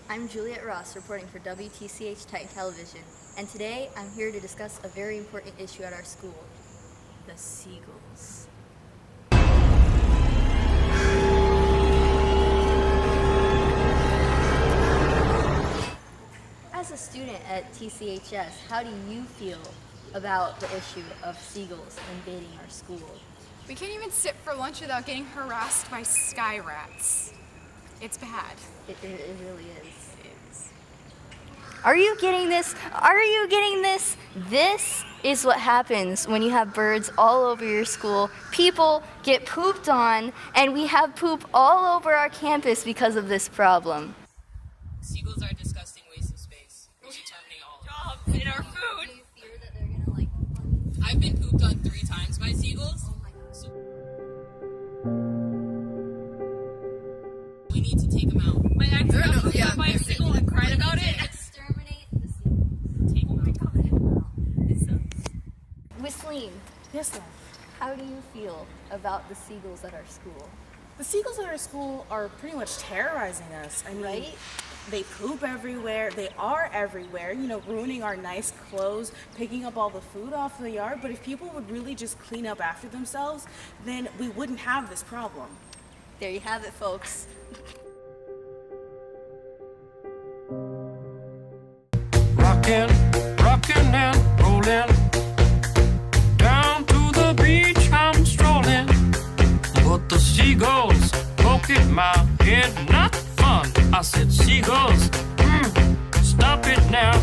I'm Juliet Ross reporting for WTCH Titan Television, and today I'm here to discuss a very important issue at our school, the Seagulls. As a student at TCHS, how do you feel about the issue of seagulls invading our school? We can't even sit for lunch without getting harassed by sky rats. It's bad. It really is. It is. Are you getting this? Are you getting this? This is what happens when you have birds all over your school. People get pooped on, and we have poop all over our campus because of this problem. Seagulls are a disgusting waste of space. We'll be terminating all of Jobs in our food. Do you fear that they're gonna I've been pooped on 3 times by seagulls. So we need to take them out. My ex got pooped on by a seagull and cried about it. exterminate the seagulls? Take them out. Whistling, Yes, ma'am. how do you feel about the seagulls at our school? The seagulls at our school are pretty much terrorizing us. I mean, Right? They poop everywhere. They are everywhere, ruining our nice clothes, picking up all the food off the yard. But if people would really just clean up after themselves, then we wouldn't have this problem. There you have it, folks. Rockin', rockin' and rollin'. Down to the beach I'm strolling. But the seagulls poking my head, not fun. I said, seagulls, stop it now.